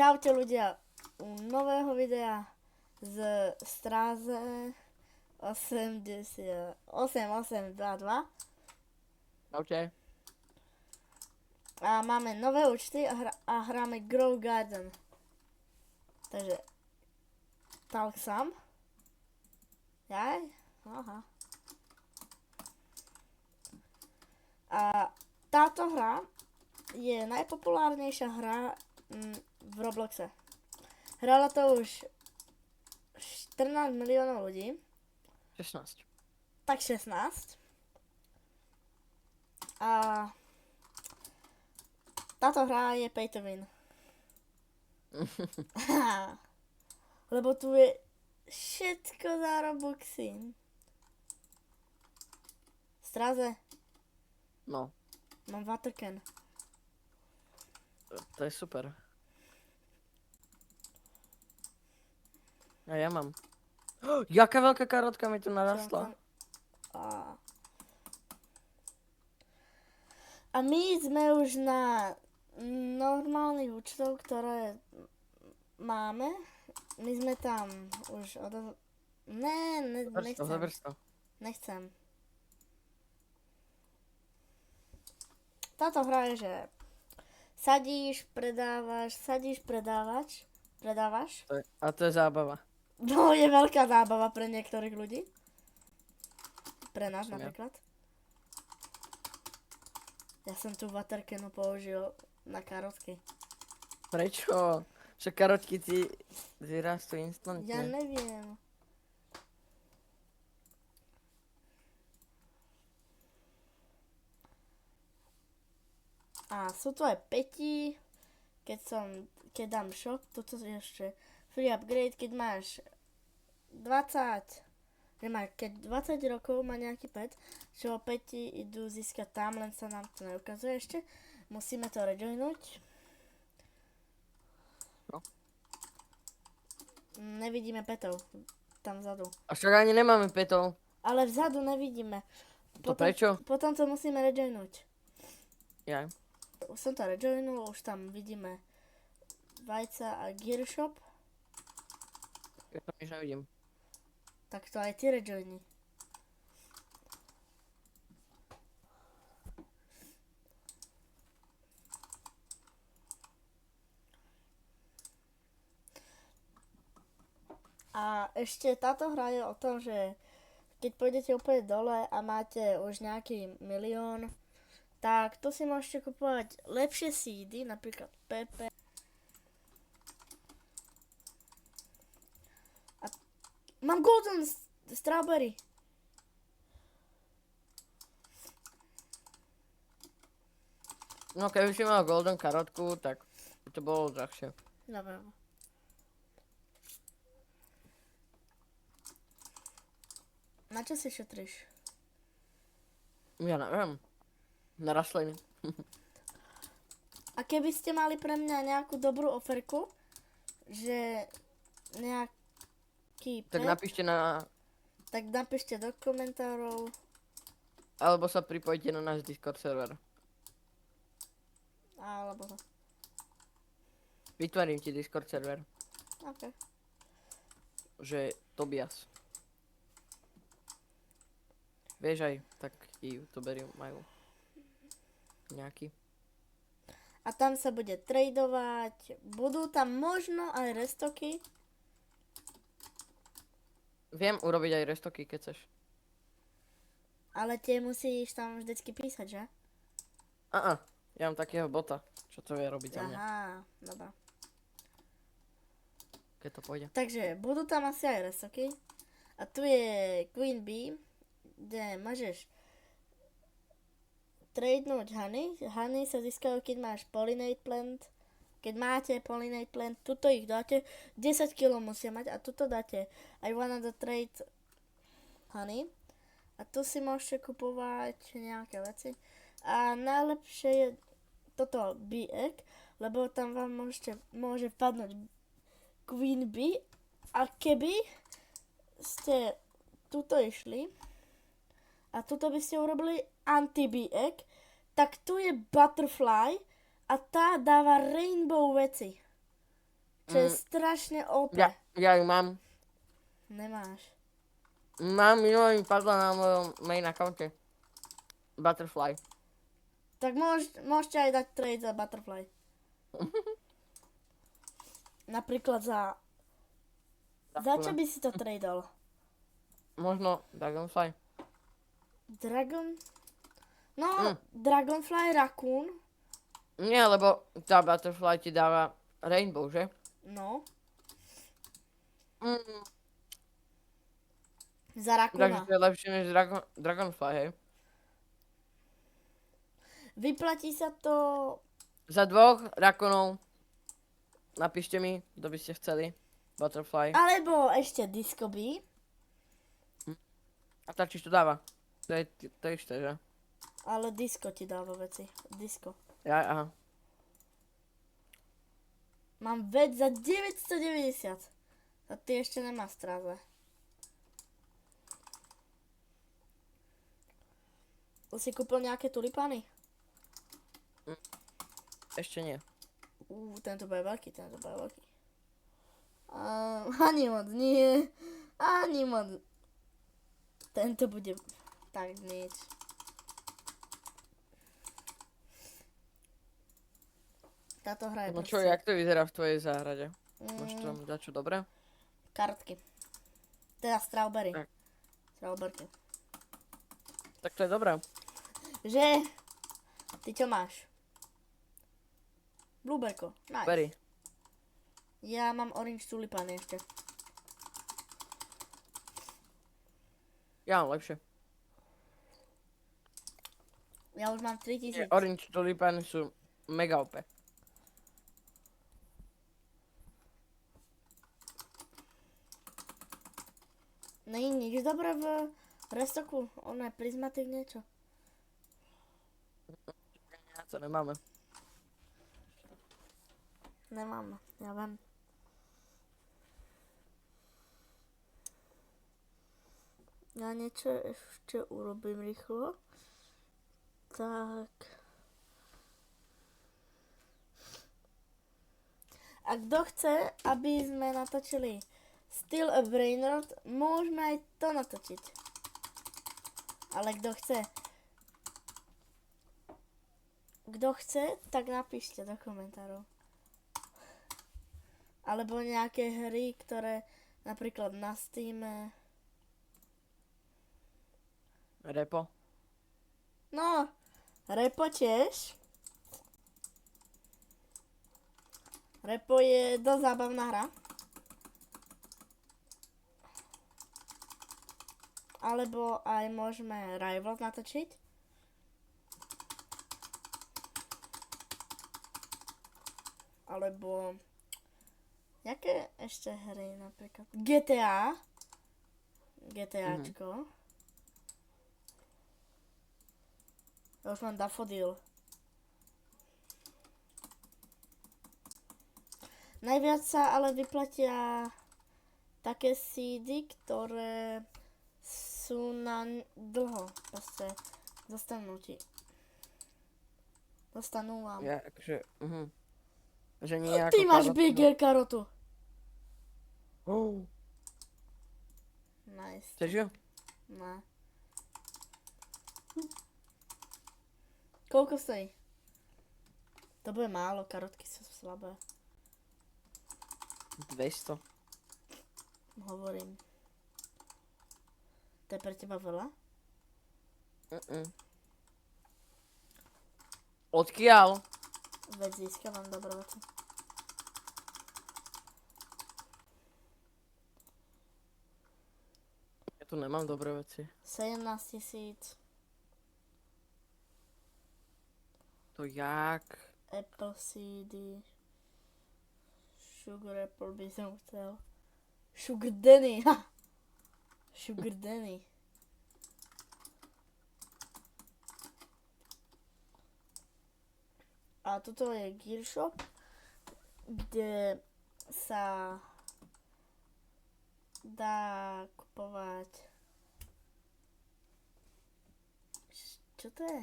Čaute ľudia u nového videa z Stráze 8822 Čaute. a máme nové účty a hráme Grow Garden. Takže talk sam. Jaj? Aha. A táto hra je najpopulárnejšia hra v Robloxe. Hralo to už 14 miliónov ľudí. 16. Tak 16. A táto hra je pay to win. Lebo tu je všetko za Robuxy. Stráze, No, mám watercan. to je super. A ja mám. Jaká veľká karotka mi tu narastla. A my sme už na normálnych účtov, ktoré máme. My sme tam už nechcem. Zavers to. Nechcem. Táto hra je, že sadíš, predávaš. A to je zábava. No, je veľká zábava pre niektorých ľudí. Pre nás Som ja. napríklad. Ja som tu watercanu použil na karotky. Prečo? Však karotky ti vyrastú instantne. Ja neviem. A sú tu aj päti, keď dám shop, toto je ešte free upgrade, keď máš 20 rokov má nejaký pet, čo päti idú získať tam, len sa nám to neukazuje ešte. Musíme to rejoinúť. No. Nevidíme petov tam vzadu. A však ani nemáme petov. Ale vzadu nevidíme. To prečo? Potom to musíme rejoinúť. Ja. Už som to rejoinul, už tam vidíme vajca a gear shop. Ja to nič nevidím. Tak to aj ty rejoini. A ešte táto hra je o tom, že keď pôjdete úplne dole a máte už nejaký milión, tak tu si môžete kupovať lepšie seedy, napríklad Pepe. A mám golden strawberry. No keby si mal golden karotku, tak by to bolo drahšie. Dobre. Na čo si šetríš? Ja neviem. Na rastliny. A keby ste mali pre mňa nejakú dobrú oferku, že nejaký Tak pet, napíšte na... tak napíšte do komentárov. Alebo sa pripojte na náš Discord server. Alebo... Vytvorím ti Discord server. OK. Že Tobias. Vieš aj, takí youtuberi majú nejaký. A tam sa bude tradovať. Budú tam možno aj restoky. Viem urobiť aj restoky, keď chceš. Ale tie musíš tam vždycky písať, že? Ja mám takého bota, čo to vie robiť za mňa, Aha, dobrá. keď to pôjde. Takže budú tam asi aj restoky. A tu je Queen Bee, kde môžeš tradenúť honey. Honey sa získajú, keď máš pollinate plant. Keď máte pollinate plant, tuto ich dáte. 10 kg musia mať a tuto dáte I wanna trade honey. A tu si môžete kupovať nejaké veci. A najlepšie je toto bee egg, lebo tam vám môže padnúť Queen Bee. A keby ste tuto išli a tuto by ste urobili anti-bee egg, tak tu je butterfly a tá dáva rainbow veci. čo je Mm, strašne OP. ja ju mám. Nemáš. Mám, minulé mi padla na mojom main accounte. Butterfly. Tak môžete aj dať trade za Butterfly. Napríklad za čo by si to tradeol? Možno Dragonfly. Dragon? No, Dragonfly, Raccoon. Nie, lebo tá Butterfly ti dáva Rainbow, že? No, Mm, za takže Raccoona. to je lepšie než Dragonfly, hej? Vyplatí sa to... Za 2 Rakonov napíšte mi, kto by ste chceli. Butterfly. Alebo ešte Discoby. A tá či to dáva? To je isté, že? Ale Disco ti dáva veci. Disco. Ja, aha. Mám vec za 990. A ty ešte nemá stráze. Už si kúpil nejaké tulipány? Ešte nie. Tento bude veľký, tento bude veľký. Ani moc nie. Ani moc. Tento bude tak nič. Táto hra je No čo, jak to vyzerá v tvojej záhrade? Máš tam dať čo dobré? kartky. Teda strawberry. Tak. Strawberry. Tak to je dobré. Že? Ty čo máš? Blueberko. Nice. Berry. Ja mám orange tulipány ešte. Ja mám lepšie. Ja už mám 3000. Orange tulipány sú mega OP. Není nič dobré v restoku? Ono je prismatik niečo. To nemáme. Nemám, ja viem. Ja niečo ešte urobím rýchlo. Tak. A kto chce, aby sme natočili Still a Brainrot, môžeme aj to natočiť. Ale kto chce, tak napíšte do komentárov. Alebo nejaké hry, ktoré napríklad na Steame. Repo. No, Repo tiež. Repo je dosť zábavná hra. Alebo aj môžeme Rivals natočiť. Alebo... Jaké ešte hry napríklad? GTA. GTAčko. Ja už mám Daffodil. Najviac sa ale vyplatia také seedy, ktoré sú na dlho. Proste dostanú vám. Ja, akože, Že nie ako Ty máš karotu. Big karotu. Nice. Chceš ju? Ne. Koľko stojí? To bude málo, karotky sú slabé. 200. Hovorím. To je pre teba veľa? Odkiaľ? Veď získavam dobré veci. Ja tu nemám dobré veci. 17 000. To jak? Apple CD. Sugar Apple by som chcel. Sugar Danny, ha! Sugar Danny. A toto je Gear Shop, kde sa dá kupovať... Čo to je?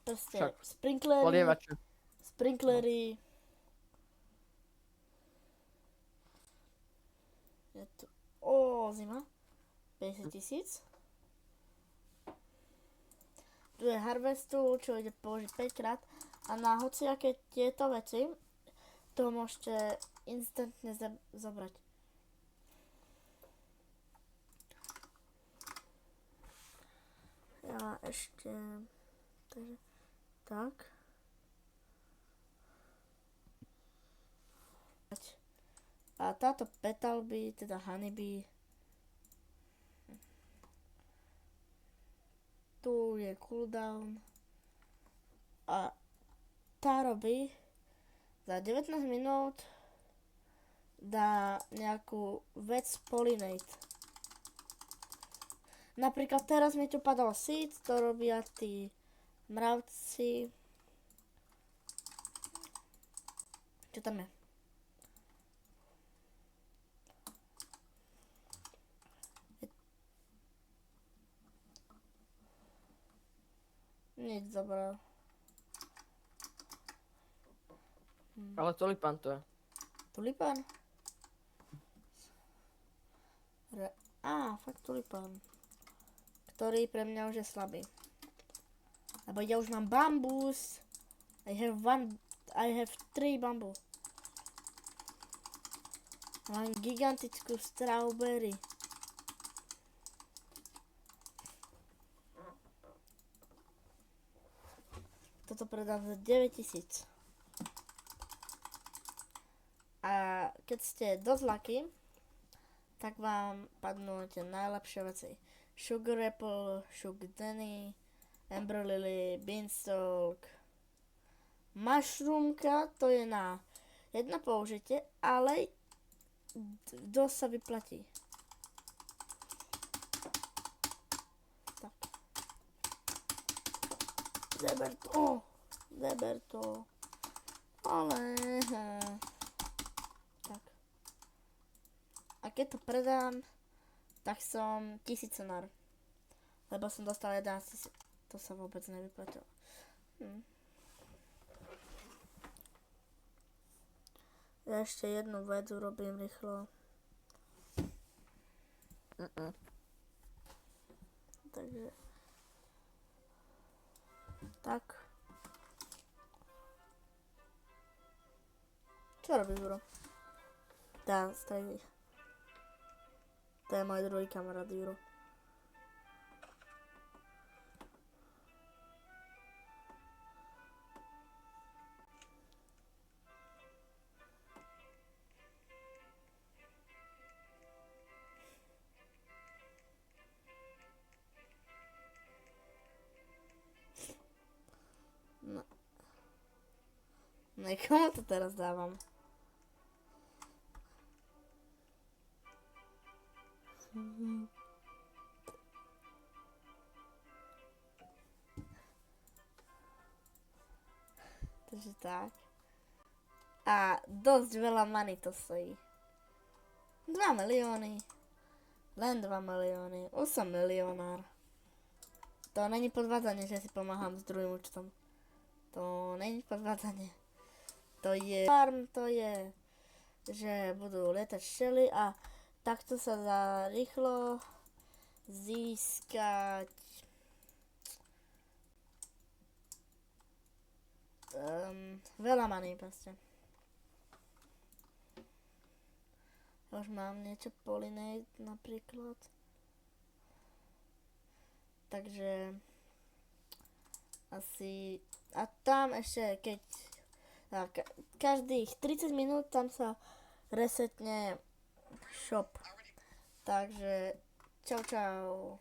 Proste Však, sprinklery, Polievače. sprinklery, Je tu, zima. 50 000. Tu je Harvest Tool, čo ide použiť 5 krát. A na hociaké tieto veci, to môžete instantne zobrať. Ja ešte... Takže, tak. A táto Petal Bee, teda Honeybee, tu je cooldown a tá robí za 19 minút dá nejakú vec pollinate. Napríklad teraz mi tu padal seed, to robia tí mravci. Čo tam je? Nič zobral. Ale tulipán to je. Tulipán? Fakt tulipán. Ktorý pre mňa už je slabý. Lebo ja už mám bambus. I have 3 bambú. Mám gigantickú strawberry. Toto predám za 9000. A keď ste dosť lucky, tak vám padnú tie najlepšie veci. Sugar Apple, Sugar Danny, Amber Lily, Beanstalk. Mushroomka, to je na jedno použitie, ale dosť sa vyplatí. Tak. Zeber to. Ale... Tak. A keď to predám, tak som 1000-cenár. Lebo som dostal 11 000. To sa vôbec nevyplatilo. Ja ešte jednu vec urobím rýchlo. Takže... Tak. Čo robí Juro? Tá, stojí. To je môj druhý kamarát Juro. No i komu to teraz dávam? Takže tak. A dosť veľa money to stojí. 2 milióny. Len 2 milióny. Už som milionár. To není podvádzanie, že si pomáham s druhým účtom. To není podvádzanie. To je farm, to je, že budú lietať včely a takto sa dá rýchlo získať veľa money proste. Ja už mám niečo pollinate napríklad. Takže asi... A tam ešte keď... Každých 30 minút tam sa resetne shop. Takže čau čau.